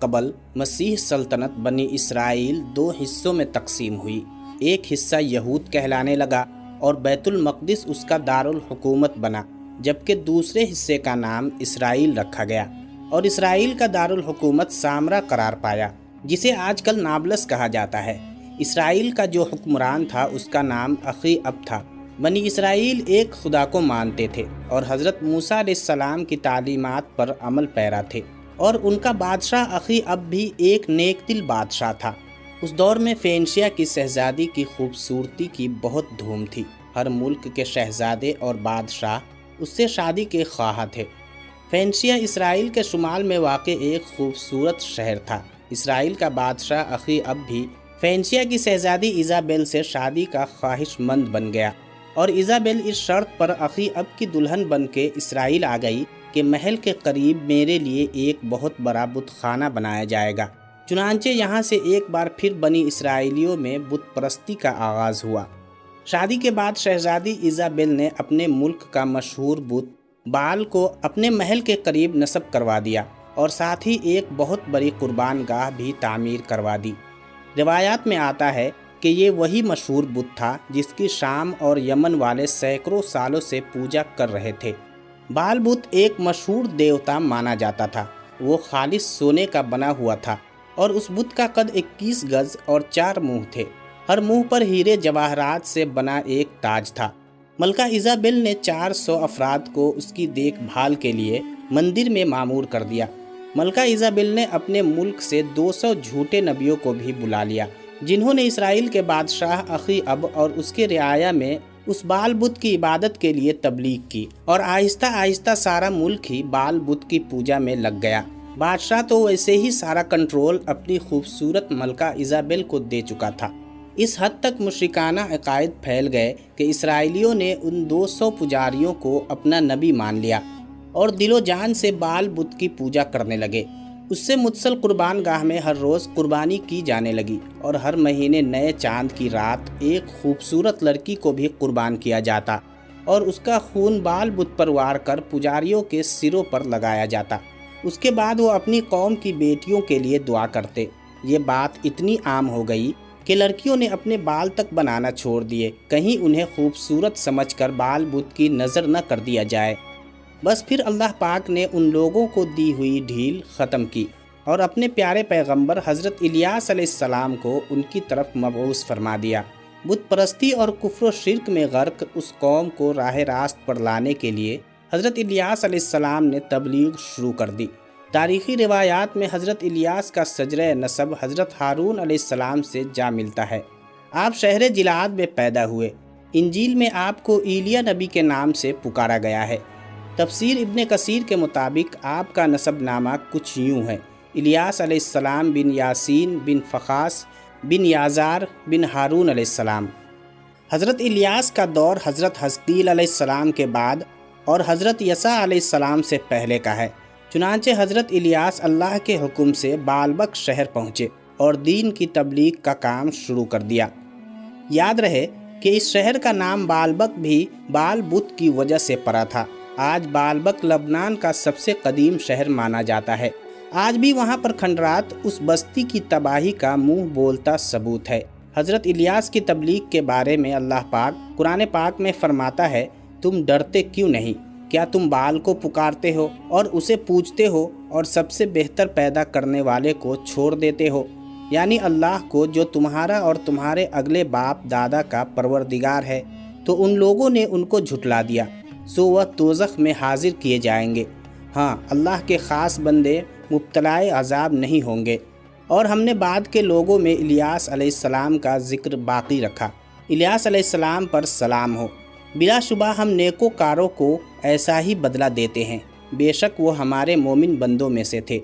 قبل مسیح سلطنت بنی اسرائیل دو حصوں میں تقسیم ہوئی۔ ایک حصہ یہود کہلانے لگا اور بیت المقدس اس کا دارالحکومت بنا، جبکہ دوسرے حصے کا نام اسرائیل رکھا گیا اور اسرائیل کا دارالحکومت سامرا قرار پایا، جسے آج کل نابلس کہا جاتا ہے۔ اسرائیل کا جو حکمران تھا اس کا نام اخی اب تھا۔ بنی اسرائیل ایک خدا کو مانتے تھے اور حضرت موسیٰ علیہ السلام کی تعلیمات پر عمل پیرا تھے، اور ان کا بادشاہ اخی اب بھی ایک نیک دل بادشاہ تھا۔ اس دور میں فینیشیا کی شہزادی کی خوبصورتی کی بہت دھوم تھی۔ ہر ملک کے شہزادے اور بادشاہ اس سے شادی کے خواہاں تھے۔ فینیشیا اسرائیل کے شمال میں واقع ایک خوبصورت شہر تھا۔ اسرائیل کا بادشاہ اخی اب بھی فینیشیا کی شہزادی ایزابل سے شادی کا خواہش مند بن گیا، اور ایزابل اس شرط پر اخی اب کی دلہن بن کے اسرائیل آ گئی کہ محل کے قریب میرے لیے ایک بہت بڑا بت خانہ بنایا جائے گا۔ چنانچہ یہاں سے ایک بار پھر بنی اسرائیلیوں میں بت پرستی کا آغاز ہوا۔ شادی کے بعد شہزادی ایزابل نے اپنے ملک کا مشہور بت بال کو اپنے محل کے قریب نصب کروا دیا، اور ساتھ ہی ایک بہت بڑی قربان گاہ بھی تعمیر کروا دی۔ روایات میں آتا ہے کہ یہ وہی مشہور بت تھا جس کی شام اور یمن والے سینکڑوں سالوں سے پوجا کر رہے تھے۔ بال بت ایک مشہور دیوتا مانا جاتا تھا۔ وہ خالص سونے کا بنا ہوا تھا، اور اس بت کا قد 21 گز اور 4 منہ تھے۔ ہر منہ پر ہیرے جواہرات سے بنا ایک تاج تھا۔ ملکہ ایزابل نے 400 افراد کو اس کی دیکھ بھال کے لیے مندر میں مامور کر دیا۔ ملکہ ایزابل نے اپنے ملک سے 200 جھوٹے نبیوں کو بھی بلا لیا، جنہوں نے اسرائیل کے بادشاہ اخی اب اور اس کے رعایا میں اس بال بت کی عبادت کے لیے تبلیغ کی، اور آہستہ آہستہ سارا ملک ہی بال بت کی پوجا میں لگ گیا۔ بادشاہ تو ویسے ہی سارا کنٹرول اپنی خوبصورت ملکہ ایزابل کو دے چکا تھا۔ اس حد تک مشرکانہ عقائد پھیل گئے کہ اسرائیلیوں نے ان 200 پجاریوں کو اپنا نبی مان لیا اور دل و جان سے بال بت کی پوجا کرنے لگے۔ اس سے متصل قربان گاہ میں ہر روز قربانی کی جانے لگی، اور ہر مہینے نئے چاند کی رات ایک خوبصورت لڑکی کو بھی قربان کیا جاتا، اور اس کا خون بال بت پر وار کر پجاریوں کے سروں پر لگایا جاتا۔ اس کے بعد وہ اپنی قوم کی بیٹیوں کے لیے دعا کرتے۔ یہ بات اتنی عام ہو گئی کہ لڑکیوں نے اپنے بال تک بنانا چھوڑ دیے، کہیں انہیں خوبصورت سمجھ کر بال بت کی نظر نہ کر دیا جائے۔ بس پھر اللہ پاک نے ان لوگوں کو دی ہوئی ڈھیل ختم کی، اور اپنے پیارے پیغمبر حضرت الیاس علیہ السلام کو ان کی طرف مبعوث فرما دیا۔ بت پرستی اور کفر و شرک میں غرق اس قوم کو راہ راست پر لانے کے لیے حضرت الیاس علیہ السلام نے تبلیغ شروع کر دی۔ تاریخی روایات میں حضرت الیاس کا شجرہ نسب حضرت ہارون علیہ السلام سے جا ملتا ہے۔ آپ شہر جلعاد میں پیدا ہوئے۔ انجیل میں آپ کو ایلیا نبی کے نام سے پکارا گیا ہے۔ تفسیر ابن کثیر کے مطابق آپ کا نسب نامہ کچھ یوں ہے: الیاس علیہ السلام بن یاسین بن فخاس بن یازار بن ہارون علیہ السلام۔ حضرت الیاس کا دور حضرت حزقیل علیہ السلام کے بعد اور حضرت یسع علیہ السلام سے پہلے کا ہے۔ چنانچہ حضرت الیاس اللہ کے حکم سے بالبک شہر پہنچے اور دین کی تبلیغ کا کام شروع کر دیا۔ یاد رہے کہ اس شہر کا نام بالبک بھی بال بت کی وجہ سے پڑا تھا۔ آج بالبک لبنان کا سب سے قدیم شہر مانا جاتا ہے۔ آج بھی وہاں پر کھنڈرات اس بستی کی تباہی کا منہ بولتا ثبوت ہے۔ حضرت الیاس کی تبلیغ کے بارے میں اللہ پاک قرآن پاک میں فرماتا ہے: تم ڈرتے کیوں نہیں؟ کیا تم بال کو پکارتے ہو اور اسے پوجتے ہو، اور سب سے بہتر پیدا کرنے والے کو چھوڑ دیتے ہو، یعنی اللہ کو، جو تمہارا اور تمہارے اگلے باپ دادا کا پروردگار ہے؟ تو ان لوگوں نے ان کو جھٹلا دیا، سو وہ دوزخ میں حاضر کیے جائیں گے۔ ہاں، اللہ کے خاص بندے مبتلائے عذاب نہیں ہوں گے۔ اور ہم نے بعد کے لوگوں میں الیاس علیہ السلام کا ذکر باقی رکھا۔ الیاس علیہ السلام پر سلام ہو۔ بلا شبہ ہم نیکوکاروں کو ایسا ہی بدلہ دیتے ہیں، بے شک وہ ہمارے مومن بندوں میں سے تھے۔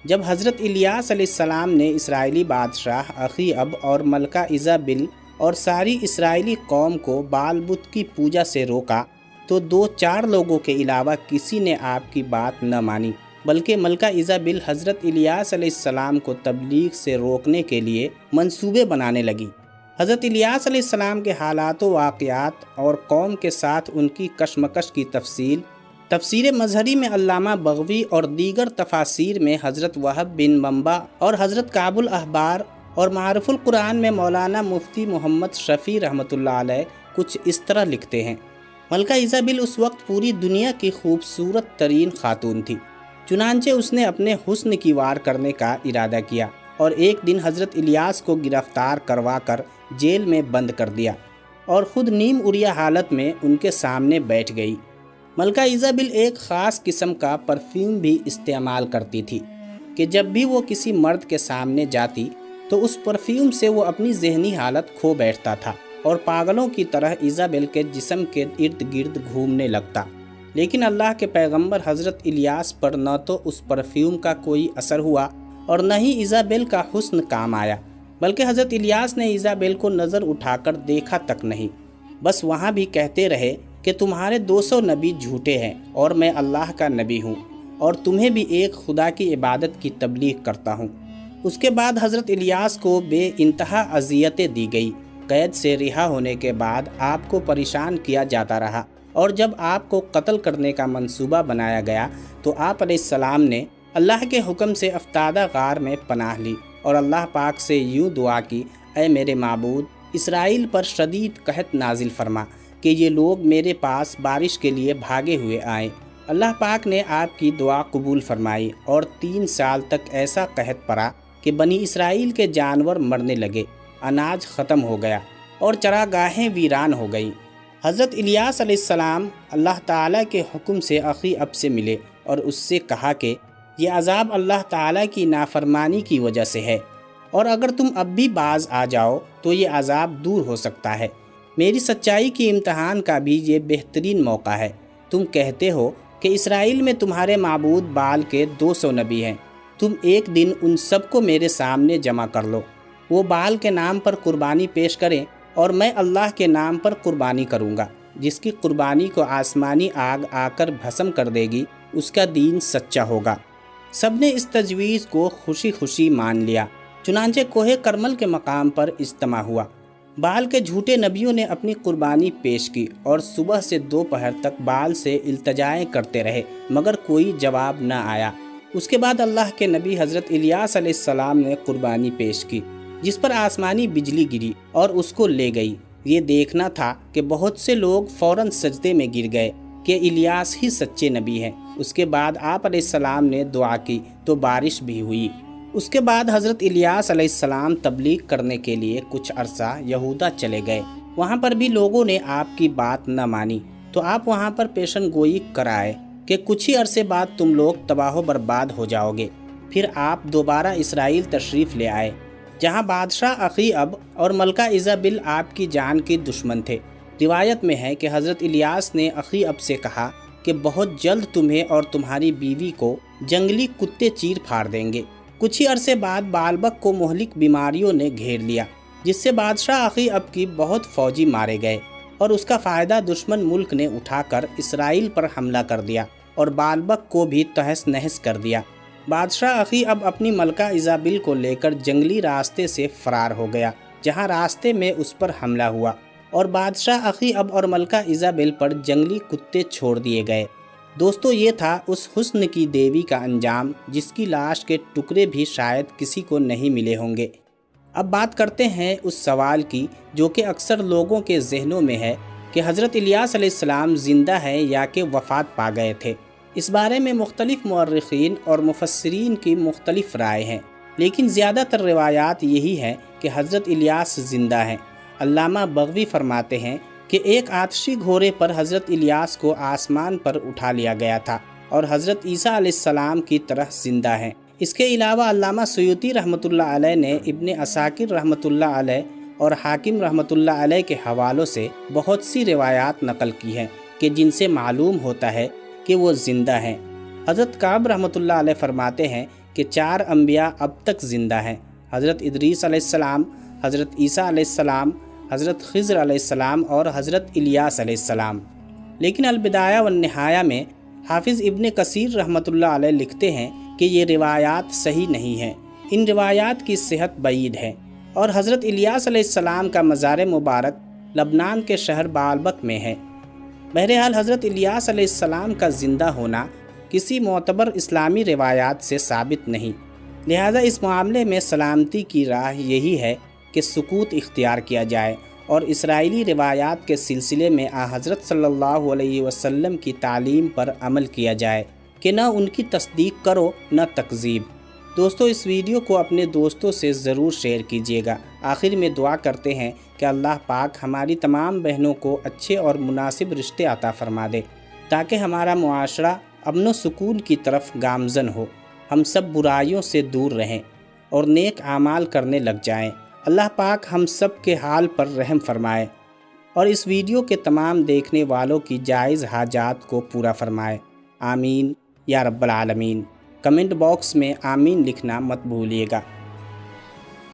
جب حضرت الیاس علیہ السلام نے اسرائیلی بادشاہ اخی اب اور ملکہ ایزابل اور ساری اسرائیلی قوم کو بال بت کی پوجا سے روکا، تو 2-4 لوگوں کے علاوہ کسی نے آپ کی بات نہ مانی، بلکہ ملکہ ایزابل حضرت الیاس علیہ السلام کو تبلیغ سے روکنے کے لیے منصوبے بنانے لگی۔ حضرت الیاس علیہ السلام کے حالات و واقعات اور قوم کے ساتھ ان کی کشمکش کی تفصیل تفسیر مظہری میں علامہ بغوی اور دیگر تفاسیر میں حضرت وہب بن منبع اور حضرت کعب الاحبار اور معارف القرآن میں مولانا مفتی محمد شفیع رحمۃ اللہ علیہ کچھ اس طرح لکھتے ہیں: ملکہ ایزابل اس وقت پوری دنیا کی خوبصورت ترین خاتون تھی، چنانچہ اس نے اپنے حسن کی وار کرنے کا ارادہ کیا اور ایک دن حضرت الیاس کو گرفتار کروا کر جیل میں بند کر دیا اور خود نیم عریہ حالت میں ان کے سامنے بیٹھ گئی۔ ملکہ ایزابل ایک خاص قسم کا پرفیوم بھی استعمال کرتی تھی کہ جب بھی وہ کسی مرد کے سامنے جاتی تو اس پرفیوم سے وہ اپنی ذہنی حالت کھو بیٹھتا تھا اور پاگلوں کی طرح ایزابل کے جسم کے ارد گرد گھومنے لگتا۔ لیکن اللہ کے پیغمبر حضرت الیاس پر نہ تو اس پرفیوم کا کوئی اثر ہوا اور نہ ہی ایزابل کا حسن کام آیا، بلکہ حضرت الیاس نے ایزابل کو نظر اٹھا کر دیکھا تک نہیں، بس وہاں بھی کہتے رہے کہ تمہارے 200 نبی جھوٹے ہیں اور میں اللہ کا نبی ہوں اور تمہیں بھی ایک خدا کی عبادت کی تبلیغ کرتا ہوں۔ اس کے بعد حضرت الیاس کو بے انتہا اذیتیں دی گئی۔ قید سے رہا ہونے کے بعد آپ کو پریشان کیا جاتا رہا اور جب آپ کو قتل کرنے کا منصوبہ بنایا گیا تو آپ علیہ السلام نے اللہ کے حکم سے افتادہ غار میں پناہ لی اور اللہ پاک سے یوں دعا کی: اے میرے معبود، اسرائیل پر شدید قحط نازل فرما کہ یہ لوگ میرے پاس بارش کے لیے بھاگے ہوئے آئیں۔ اللہ پاک نے آپ کی دعا قبول فرمائی اور 3 سال تک ایسا قحط پڑا کہ بنی اسرائیل کے جانور مرنے لگے، اناج ختم ہو گیا اور چراگاہیں ویران ہو گئیں۔ حضرت الیاس علیہ السلام اللہ تعالیٰ کے حکم سے اخی اب سے ملے اور اس سے کہا کہ یہ عذاب اللہ تعالیٰ کی نافرمانی کی وجہ سے ہے، اور اگر تم اب بھی باز آ جاؤ تو یہ عذاب دور ہو سکتا ہے۔ میری سچائی کی امتحان کا بھی یہ بہترین موقع ہے۔ تم کہتے ہو کہ اسرائیل میں تمہارے معبود بال کے 200 نبی ہیں، تم ایک دن ان سب کو میرے سامنے جمع کر لو، وہ بال کے نام پر قربانی پیش کریں اور میں اللہ کے نام پر قربانی کروں گا۔ جس کی قربانی کو آسمانی آگ آ کر بھسم کر دے گی، اس کا دین سچا ہوگا۔ سب نے اس تجویز کو خوشی خوشی مان لیا، چنانچہ کوہ کرمل کے مقام پر اجتماع ہوا۔ بال کے جھوٹے نبیوں نے اپنی قربانی پیش کی اور صبح سے دوپہر تک بال سے التجائیں کرتے رہے مگر کوئی جواب نہ آیا۔ اس کے بعد اللہ کے نبی حضرت الیاس علیہ السلام نے قربانی پیش کی، جس پر آسمانی بجلی گری اور اس کو لے گئی۔ یہ دیکھنا تھا کہ بہت سے لوگ فوراً سجدے میں گر گئے کہ الیاس ہی سچے نبی ہیں۔ اس کے بعد آپ علیہ السلام نے دعا کی تو بارش بھی ہوئی۔ اس کے بعد حضرت الیاس علیہ السلام تبلیغ کرنے کے لیے کچھ عرصہ یہودا چلے گئے۔ وہاں پر بھی لوگوں نے آپ کی بات نہ مانی تو آپ وہاں پر پیشن گوئی کرائے کہ کچھ ہی عرصے بعد تم لوگ تباہ و برباد ہو جاؤ گے۔ پھر آپ دوبارہ اسرائیل تشریف لے آئے، جہاں بادشاہ اخی اب اور ملکہ ایزابل آپ کی جان کے دشمن تھے۔ روایت میں ہے کہ حضرت الیاس نے اخی اب سے کہا کہ بہت جلد تمہیں اور تمہاری بیوی کو جنگلی کتے چیر پھاڑ دیں گے۔ کچھ ہی عرصے بعد بالبک کو مہلک بیماریوں نے گھیر لیا، جس سے بادشاہ اخی اب کی بہت فوجی مارے گئے اور اس کا فائدہ دشمن ملک نے اٹھا کر اسرائیل پر حملہ کر دیا اور بالبک کو بھی تہس نہس کر دیا۔ بادشاہ اخی اب اپنی ملکہ ایزابل کو لے کر جنگلی راستے سے فرار ہو گیا، جہاں راستے میں اس پر حملہ ہوا اور بادشاہ اخی اب اور ملکہ ایزابل پر جنگلی کتے چھوڑ دیے گئے۔ دوستو، یہ تھا اس حسن کی دیوی کا انجام جس کی لاش کے ٹکڑے بھی شاید کسی کو نہیں ملے ہوں گے۔ اب بات کرتے ہیں اس سوال کی جو کہ اکثر لوگوں کے ذہنوں میں ہے کہ حضرت الیاس علیہ السلام زندہ ہیں یا کہ وفات پا گئے تھے۔ اس بارے میں مختلف مورخین اور مفسرین کی مختلف رائے ہیں، لیکن زیادہ تر روایات یہی ہیں کہ حضرت الیاس زندہ ہیں۔ علامہ بغوی فرماتے ہیں کہ ایک آتشی گھوڑے پر حضرت الیاس کو آسمان پر اٹھا لیا گیا تھا اور حضرت عیسیٰ علیہ السلام کی طرح زندہ ہیں۔ اس کے علاوہ علامہ سیوطی رحمۃ اللہ علیہ نے ابن عساکر رحمۃ اللہ علیہ اور حاکم رحمۃ اللہ علیہ کے حوالوں سے بہت سی روایات نقل کی ہیں کہ جن سے معلوم ہوتا ہے کہ وہ زندہ ہیں۔ حضرت کعب رحمۃ اللہ علیہ فرماتے ہیں کہ 4 انبیاء اب تک زندہ ہیں: حضرت ادریس علیہ السلام، حضرت عیسیٰ علیہ السلام، حضرت خضر علیہ السلام اور حضرت الیاس علیہ السلام۔ لیکن البدایہ والنہایہ میں حافظ ابن کثیر رحمۃ اللہ علیہ لکھتے ہیں کہ یہ روایات صحیح نہیں ہیں، ان روایات کی صحت بعید ہے، اور حضرت الیاس علیہ السلام کا مزار مبارک لبنان کے شہر بالبک میں ہے۔ بہرحال حضرت الیاس علیہ السلام کا زندہ ہونا کسی معتبر اسلامی روایات سے ثابت نہیں، لہذا اس معاملے میں سلامتی کی راہ یہی ہے کہ سکوت اختیار کیا جائے اور اسرائیلی روایات کے سلسلے میں حضرت صلی اللہ علیہ وسلم کی تعلیم پر عمل کیا جائے کہ نہ ان کی تصدیق کرو نہ تکذیب۔ دوستو، اس ویڈیو کو اپنے دوستوں سے ضرور شیئر کیجیے گا۔ آخر میں دعا کرتے ہیں کہ اللہ پاک ہماری تمام بہنوں کو اچھے اور مناسب رشتے عطا فرما دے تاکہ ہمارا معاشرہ امن و سکون کی طرف گامزن ہو، ہم سب برائیوں سے دور رہیں اور نیک اعمال کرنے لگ جائیں۔ اللہ پاک ہم سب کے حال پر رحم فرمائے اور اس ویڈیو کے تمام دیکھنے والوں کی جائز حاجات کو پورا فرمائے۔ آمین یا رب العالمین۔ کمنٹ باکس میں آمین لکھنا مت بھولیے گا۔